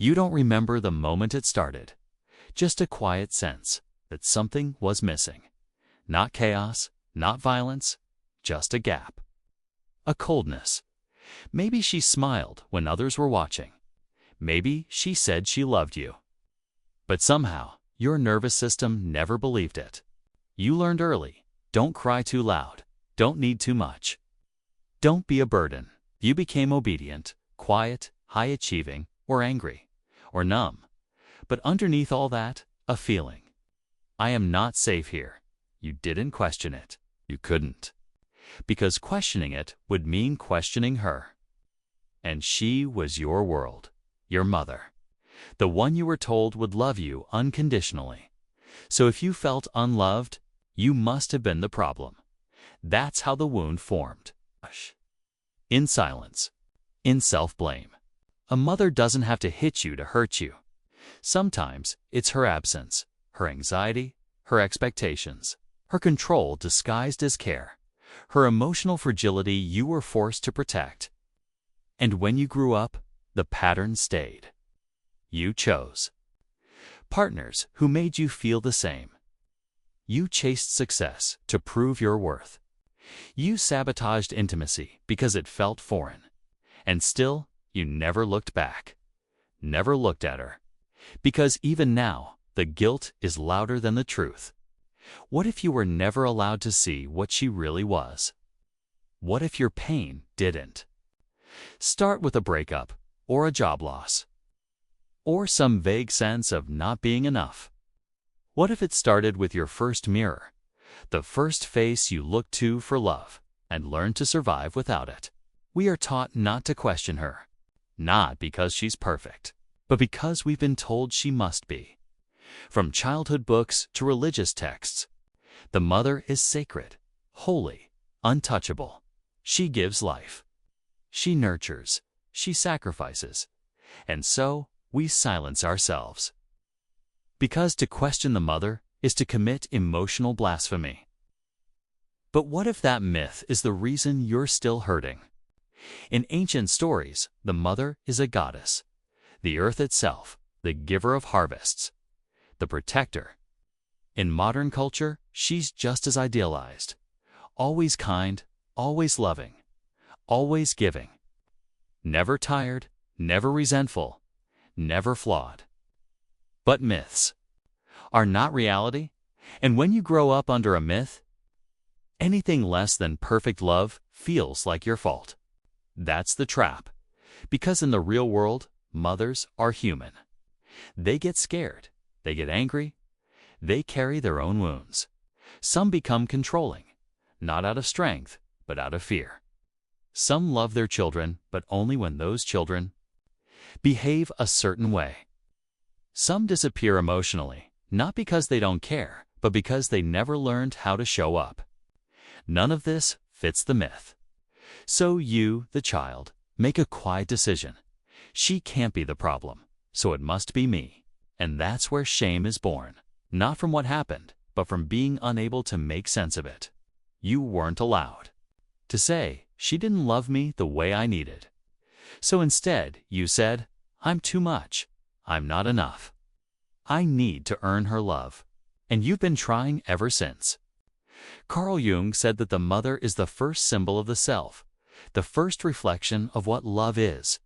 You don't remember the moment it started, just a quiet sense that something was missing. Not chaos, not violence, just a gap. A coldness. Maybe she smiled when others were watching. Maybe she said she loved you. But somehow, your nervous system never believed it. You learned early, don't cry too loud, don't need too much. Don't be a burden. You became obedient, quiet, high-achieving, or angry, or numb. But underneath all that, a feeling. I am not safe here. You didn't question it. You couldn't. Because questioning it would mean questioning her. And she was your world, your mother. The one you were told would love you unconditionally. So if you felt unloved, you must have been the problem. That's how the wound formed. In silence. In self-blame. A mother doesn't have to hit you to hurt you. Sometimes it's her absence, her anxiety, her expectations, her control disguised as care, her emotional fragility you were forced to protect. And when you grew up, the pattern stayed. You chose partners who made you feel the same. You chased success to prove your worth. You sabotaged intimacy because it felt foreign. And still, you never looked back. Never looked at her. Because even now, the guilt is louder than the truth. What if you were never allowed to see what she really was? What if your pain didn't? Start with a breakup, or a job loss, or some vague sense of not being enough. What if it started with your first mirror, the first face you looked to for love, and learned to survive without it? We are taught not to question her, not because she's perfect, but because we've been told she must be. From childhood books to religious texts, the mother is sacred, holy, untouchable. She gives life. She nurtures. She sacrifices. And so, we silence ourselves. Because to question the mother is to commit emotional blasphemy. But what if that myth is the reason you're still hurting? In ancient stories, the mother is a goddess, the earth itself, the giver of harvests, the protector. In modern culture, she's just as idealized, always kind, always loving, always giving, never tired, never resentful, never flawed. But myths are not reality, and when you grow up under a myth, anything less than perfect love feels like your fault. That's the trap, because in the real world, mothers are human. They get scared, they get angry, they carry their own wounds. Some become controlling, not out of strength, but out of fear. Some love their children, but only when those children behave a certain way. Some disappear emotionally, not because they don't care, but because they never learned how to show up. None of this fits the myth. So you, the child, make a quiet decision. She can't be the problem, so it must be me. And that's where shame is born, not from what happened, but from being unable to make sense of it. You weren't allowed to say, she didn't love me the way I needed. So instead, you said, I'm too much. I'm not enough. I need to earn her love. And you've been trying ever since. Carl Jung said that the mother is the first symbol of the self, the first reflection of what love is,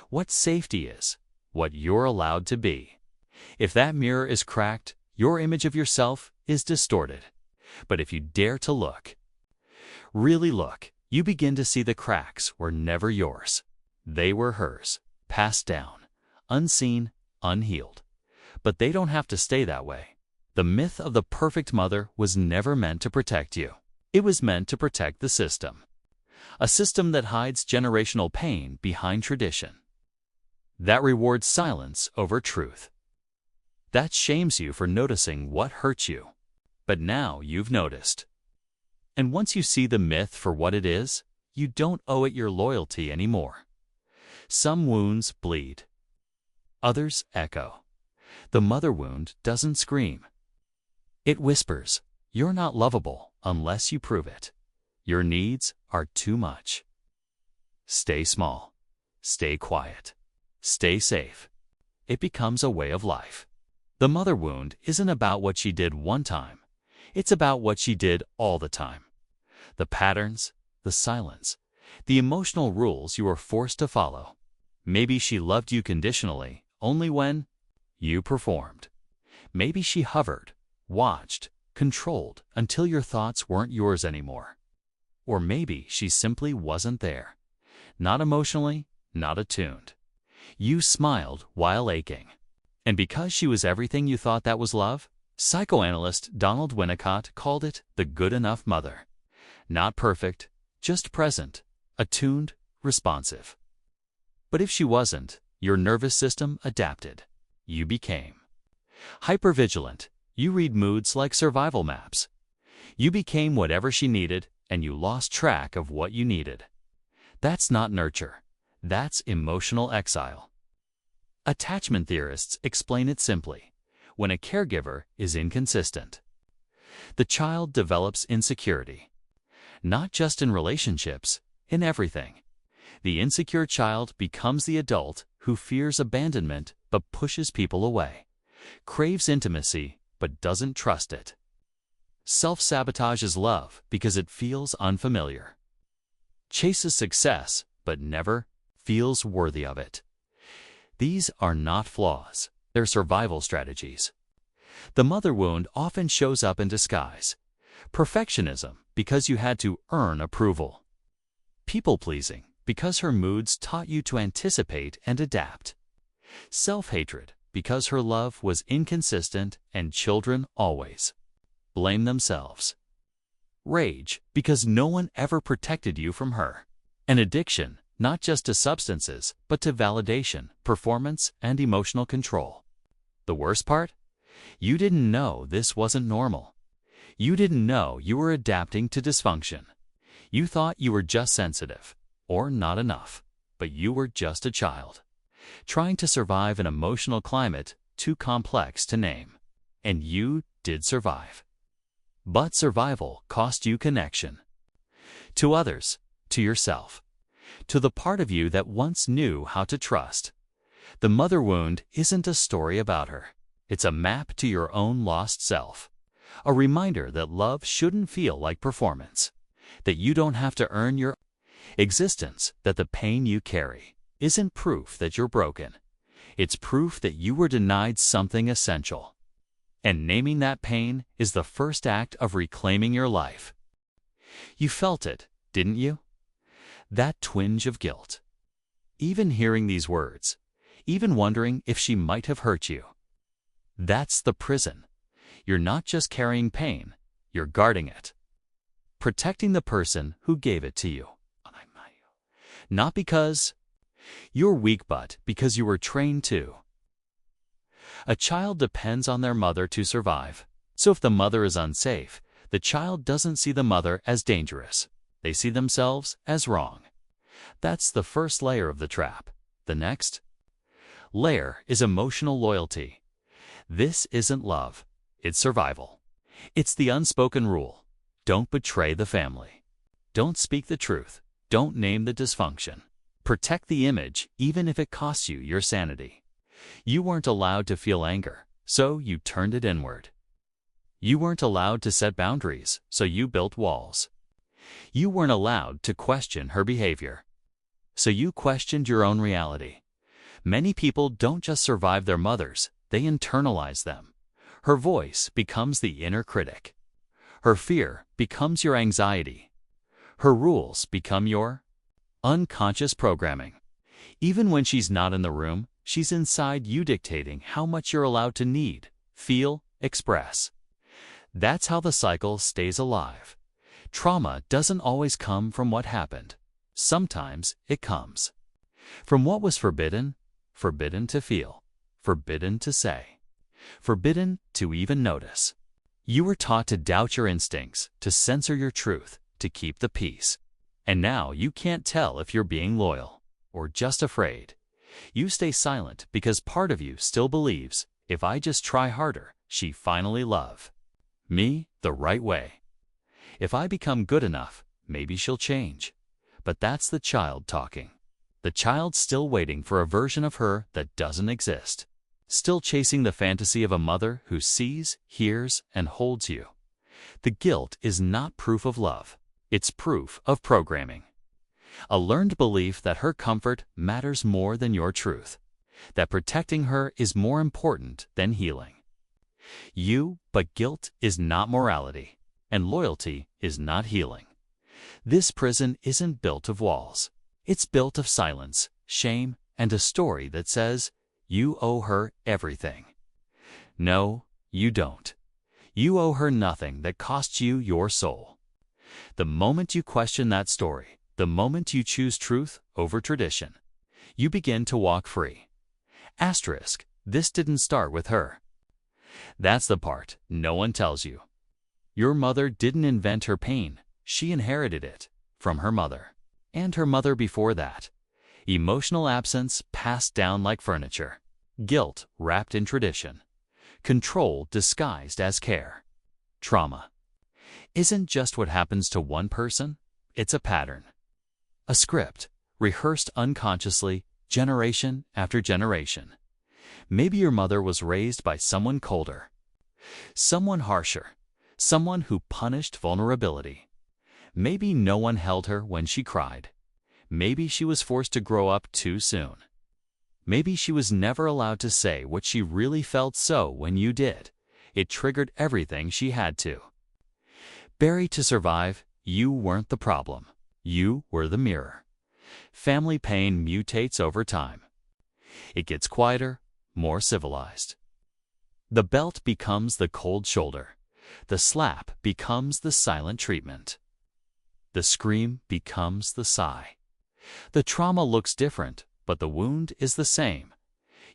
what safety is, what you're allowed to be. If that mirror is cracked, your image of yourself is distorted. But if you dare to look, really look, you begin to see the cracks were never yours. They were hers, passed down, unseen, unhealed. But they don't have to stay that way. The myth of the perfect mother was never meant to protect you. It was meant to protect the system. A system that hides generational pain behind tradition. That rewards silence over truth. That shames you for noticing what hurts you. But now you've noticed. And once you see the myth for what it is, you don't owe it your loyalty anymore. Some wounds bleed. Others echo. The mother wound doesn't scream. It whispers, you're not lovable unless you prove it. Your needs are too much. Stay small. Stay quiet. Stay safe. it becomes a way of life. The mother wound isn't about what she did one time. It's about what she did all the time. The patterns, the silence, the emotional rules you were forced to follow. Maybe she loved you conditionally, only when you performed. Maybe she hovered, watched, controlled until your thoughts weren't yours anymore. Or maybe she simply wasn't there. Not emotionally, not attuned. You smiled while aching. And because she was everything you thought that was love, psychoanalyst Donald Winnicott called it the good enough mother. Not perfect, just present, attuned, responsive. But if she wasn't, your nervous system adapted. You became hypervigilant. You read moods like survival maps. You became whatever she needed, and you lost track of what you needed. That's not nurture. That's emotional exile. Attachment theorists explain it simply: when a caregiver is inconsistent, the child develops insecurity. Not just in relationships, in everything. The insecure child becomes the adult who fears abandonment but pushes people away, craves intimacy but doesn't trust it, self-sabotages love because it feels unfamiliar, chases success but never feels worthy of it. These are not flaws, they're survival strategies. The mother wound often shows up in disguise. Perfectionism, because you had to earn approval. People-pleasing, because her moods taught you to anticipate and adapt. Self-hatred, because her love was inconsistent and children always blame themselves. Rage, because no one ever protected you from her. An addiction, not just to substances, but to validation, performance, and emotional control. The worst part? You didn't know this wasn't normal. You didn't know you were adapting to dysfunction. You thought you were just sensitive, or not enough, but you were just a child, trying to survive an emotional climate too complex to name. And you did survive. But survival cost you connection. To others, to yourself, to the part of you that once knew how to trust. The mother wound isn't a story about her. It's a map to your own lost self. A reminder that love shouldn't feel like performance, that you don't have to earn your existence, that the pain you carry isn't proof that you're broken. It's proof that you were denied something essential. And naming that pain is the first act of reclaiming your life. You felt it, didn't you? That twinge of guilt. Even hearing these words, even wondering if she might have hurt you. That's the prison. You're not just carrying pain, you're guarding it. Protecting the person who gave it to you. Not because you're weak, but because you were trained to. A child depends on their mother to survive. So if the mother is unsafe, the child doesn't see the mother as dangerous. They see themselves as wrong. That's the first layer of the trap. The next layer is emotional loyalty. This isn't love. It's survival. It's the unspoken rule. Don't betray the family. Don't speak the truth. Don't name the dysfunction. Protect the image, even if it costs you your sanity. You weren't allowed to feel anger, so you turned it inward. You weren't allowed to set boundaries, so you built walls. You weren't allowed to question her behavior, so you questioned your own reality. Many people don't just survive their mothers, they internalize them. Her voice becomes the inner critic. Her fear becomes your anxiety. Her rules become your unconscious programming. Even when she's not in the room, she's inside you dictating how much you're allowed to need, feel, express. That's how the cycle stays alive. Trauma doesn't always come from what happened. Sometimes it comes from what was forbidden to feel, forbidden to say, forbidden to even notice. You were taught to doubt your instincts, to censor your truth, to keep the peace. And now you can't tell if you're being loyal or just afraid. You stay silent because part of you still believes, if I just try harder, she finally love me the right way. If I become good enough, maybe she'll change. But that's the child talking. The child still waiting for a version of her that doesn't exist. Still chasing the fantasy of a mother who sees, hears, and holds you. The guilt is not proof of love. It's proof of programming. A learned belief that her comfort matters more than your truth, that protecting her is more important than healing. But guilt is not morality, and loyalty is not healing. This prison isn't built of walls. It's built of silence, shame, and a story that says, you owe her everything. No, you don't. You owe her nothing that costs you your soul. The moment you question that story, the moment you choose truth over tradition, you begin to walk free. Asterisk, this didn't start with her. That's the part no one tells you. Your mother didn't invent her pain. She inherited it from her mother, and her mother before that. Emotional absence passed down like furniture. Guilt wrapped in tradition. Control disguised as care. Trauma isn't just what happens to one person, it's a pattern. A script, rehearsed unconsciously, generation after generation. Maybe your mother was raised by someone colder, someone harsher, someone who punished vulnerability. Maybe no one held her when she cried. Maybe she was forced to grow up too soon. Maybe she was never allowed to say what she really felt, so when you did, it triggered everything she had to. Buried to survive, you weren't the problem. You were the mirror. Family pain mutates over time. It gets quieter, more civilized. The belt becomes the cold shoulder. The slap becomes the silent treatment. The scream becomes the sigh. The trauma looks different, but the wound is the same.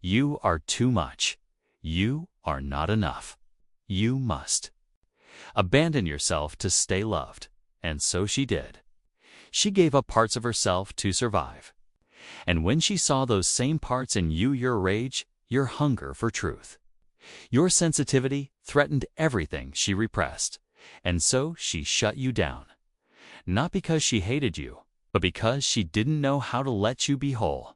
You are too much. You are not enough. You must abandon yourself to stay loved. And so she did. She gave up parts of herself to survive. And when she saw those same parts in you, your rage, your hunger for truth, your sensitivity threatened everything she repressed. And so she shut you down. Not because she hated you, but because she didn't know how to let you be whole.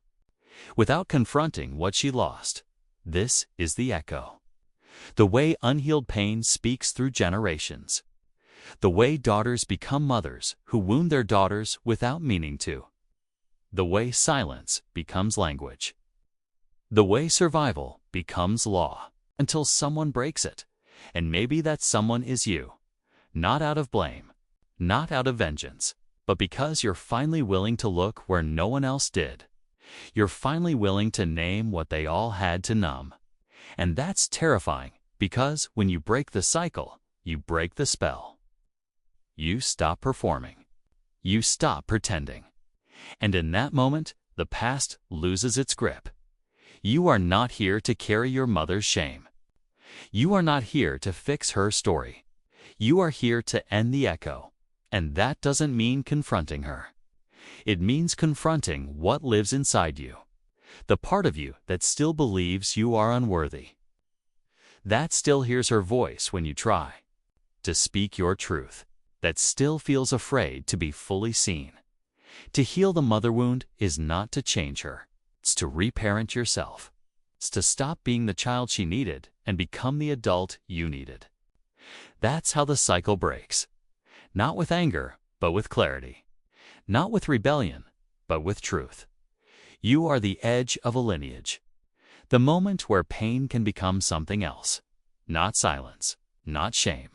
Without confronting what she lost. This is the echo. The way unhealed pain speaks through generations. The way daughters become mothers who wound their daughters without meaning to. The way silence becomes language. The way survival becomes law until someone breaks it. And maybe that someone is you. Not out of blame, not out of vengeance, but because you're finally willing to look where no one else did. You're finally willing to name what they all had to numb. And that's terrifying, because when you break the cycle, you break the spell. You stop performing. You stop pretending. And in that moment, the past loses its grip. You are not here to carry your mother's shame. You are not here to fix her story. You are here to end the echo. And that doesn't mean confronting her. It means confronting what lives inside you. The part of you that still believes you are unworthy. That still hears her voice when you try to speak your truth. That still feels afraid to be fully seen. To heal the mother wound is not to change her. It's to reparent yourself. It's to stop being the child she needed and become the adult you needed. That's how the cycle breaks. Not with anger, but with clarity. Not with rebellion, but with truth. You are the edge of a lineage. The moment where pain can become something else. Not silence, not shame,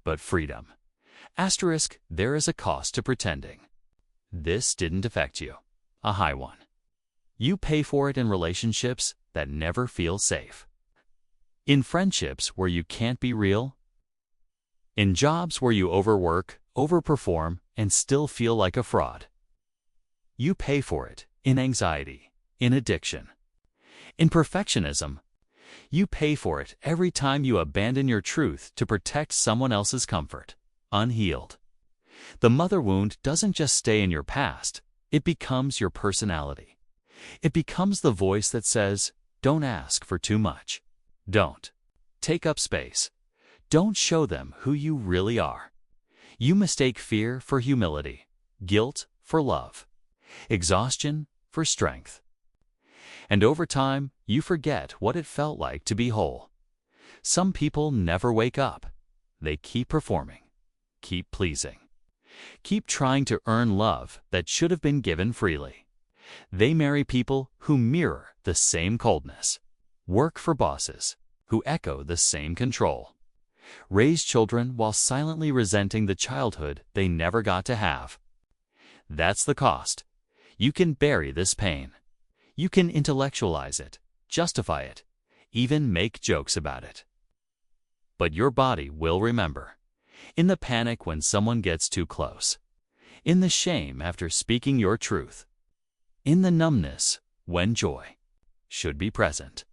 but freedom. Asterisk, there is a cost to pretending. This didn't affect you. A high one. You pay for it in relationships that never feel safe. In friendships where you can't be real. In jobs where you overwork, overperform, and still feel like a fraud. You pay for it in anxiety, in addiction, in perfectionism. You pay for it every time you abandon your truth to protect someone else's comfort, unhealed. The mother wound doesn't just stay in your past, it becomes your personality. It becomes the voice that says, don't ask for too much. Don't take up space. Don't show them who you really are. You mistake fear for humility, guilt for love, exhaustion for strength. And over time, you forget what it felt like to be whole. Some people never wake up. They keep performing, keep pleasing, keep trying to earn love that should have been given freely. They marry people who mirror the same coldness, work for bosses who echo the same control, raise children while silently resenting the childhood they never got to have. That's the cost. You can bury this pain. You can intellectualize it, justify it, even make jokes about it. But your body will remember. In the panic when someone gets too close. In the shame after speaking your truth. In the numbness when joy should be present.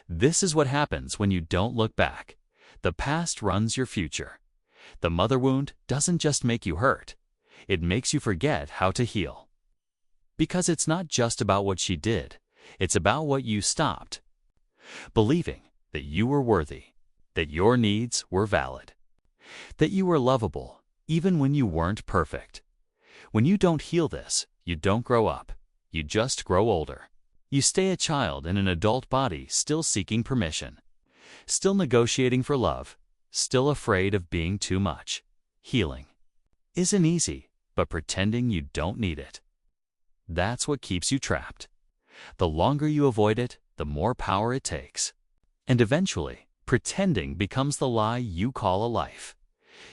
This is what happens when you don't look back. The past runs your future. The mother wound doesn't just make you hurt. It makes you forget how to heal. Because it's not just about what she did. It's about what you stopped. Believing that you were worthy, that your needs were valid, that you were lovable even when you weren't perfect. When you don't heal this, you don't grow up. You just grow older. You stay a child in an adult body still seeking permission, still negotiating for love, still afraid of being too much. Healing isn't easy, but pretending you don't need it. That's what keeps you trapped. The longer you avoid it, the more power it takes. And eventually, pretending becomes the lie you call a life.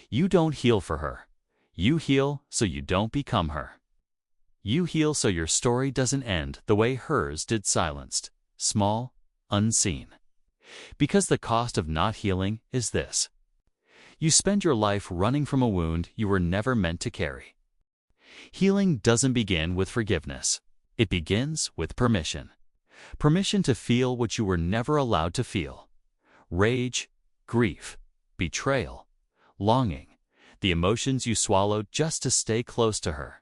You don't heal for her. You heal so you don't become her. You heal so your story doesn't end the way hers did, silenced, small, unseen. Because the cost of not healing is this. You spend your life running from a wound you were never meant to carry. Healing doesn't begin with forgiveness. It begins with permission. Permission to feel what you were never allowed to feel. Rage, grief, betrayal, longing, the emotions you swallowed just to stay close to her.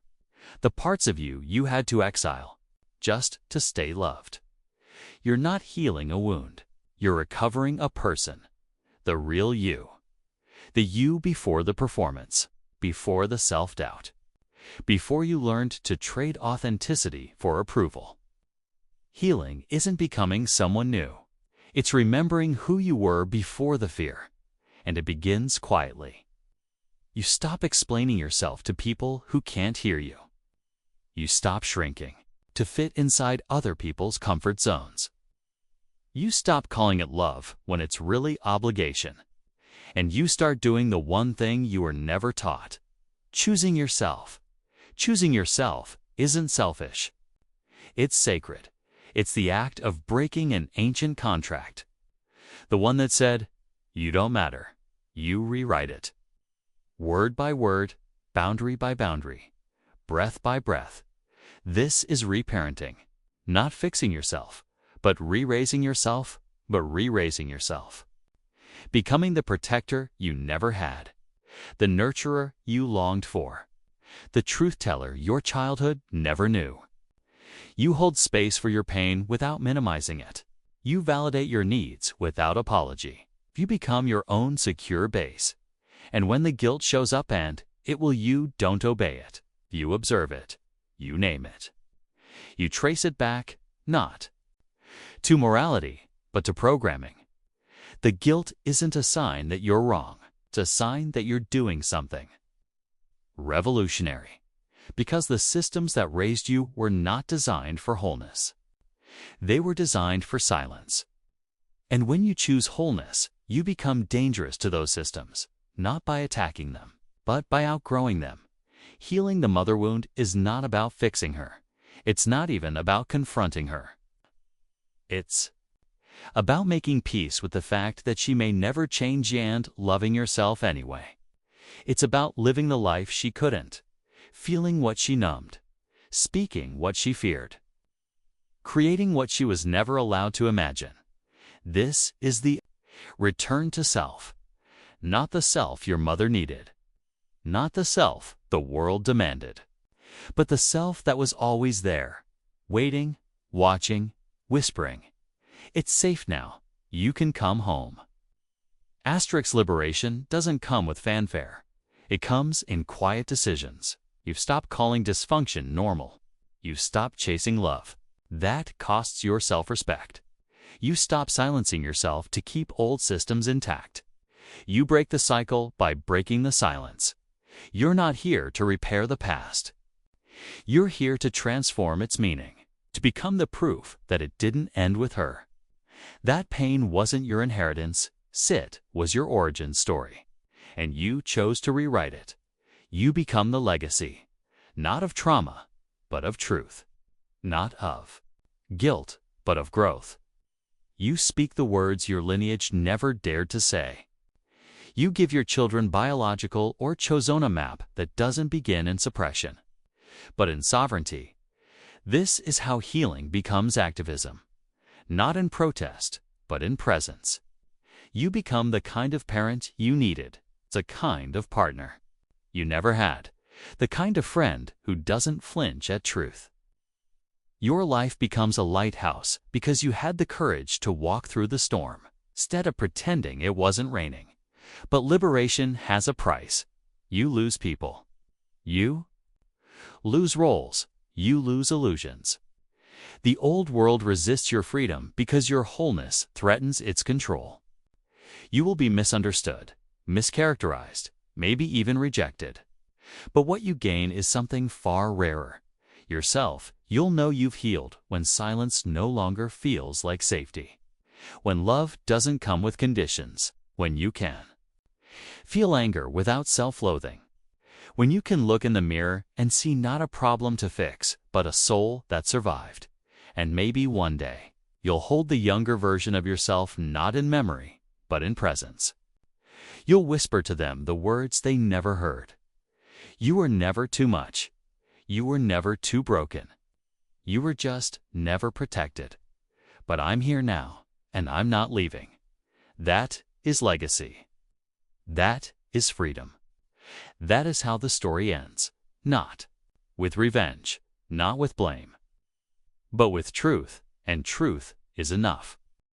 The parts of you you had to exile, just to stay loved. You're not healing a wound. You're recovering a person. The real you. The you before the performance, before the self-doubt, before you learned to trade authenticity for approval. Healing isn't becoming someone new. It's remembering who you were before the fear, and it begins quietly. You stop explaining yourself to people who can't hear you. You stop shrinking to fit inside other people's comfort zones. You stop calling it love when it's really obligation. And you start doing the one thing you were never taught. Choosing yourself. Choosing yourself isn't selfish. It's sacred. It's the act of breaking an ancient contract. The one that said, you don't matter. You rewrite it. Word by word, boundary by boundary, breath by breath. This is reparenting. Not fixing yourself, but re-raising yourself, Becoming the protector you never had. The nurturer you longed for. The truth teller your childhood never knew. You hold space for your pain without minimizing it. You validate your needs without apology. You become your own secure base. And when the guilt shows up and you don't obey it. You observe it. You name it. You trace it back, not to morality, but to programming. The guilt isn't a sign that you're wrong. It's a sign that you're doing something revolutionary. Because the systems that raised you were not designed for wholeness. They were designed for silence. And when you choose wholeness, you become dangerous to those systems, not by attacking them, but by outgrowing them. Healing the mother wound is not about fixing her. It's not even about confronting her. It's about making peace with the fact that she may never change and loving yourself anyway. It's about living the life she couldn't, feeling what she numbed, speaking what she feared, creating what she was never allowed to imagine. This is the return to self, not the self your mother needed, not the self the world demanded, but the self that was always there, waiting, watching, whispering. It's safe now. You can come home. Asterix liberation doesn't come with fanfare. It comes in quiet decisions. You've stopped calling dysfunction normal. You've stopped chasing love. That costs your self-respect. You stop silencing yourself to keep old systems intact. You break the cycle by breaking the silence. You're not here to repair the past. You're here to transform its meaning, to become the proof that it didn't end with her. That pain wasn't your inheritance, it was your origin story. And you chose to rewrite it. You become the legacy, not of trauma, but of truth. Not of guilt, but of growth. You speak the words your lineage never dared to say. You give your children biological or chozona map that doesn't begin in suppression, but in sovereignty. This is how healing becomes activism. Not in protest, but in presence. You become the kind of parent you needed, the kind of partner you never had, the kind of friend who doesn't flinch at truth. Your life becomes a lighthouse because you had the courage to walk through the storm, instead of pretending it wasn't raining. But liberation has a price. You lose people. You lose roles. You lose illusions. The old world resists your freedom because your wholeness threatens its control. You will be misunderstood, mischaracterized, maybe even rejected. But what you gain is something far rarer. Yourself. You'll know you've healed when silence no longer feels like safety. When love doesn't come with conditions. When you can feel anger without self-loathing. When you can look in the mirror and see not a problem to fix, but a soul that survived. And maybe one day, you'll hold the younger version of yourself not in memory, but in presence. You'll whisper to them the words they never heard. You were never too much. You were never too broken. You were just never protected. But I'm here now, and I'm not leaving. That is legacy. That is freedom. That is how the story ends. Not with revenge, not with blame, but with truth, and truth is enough.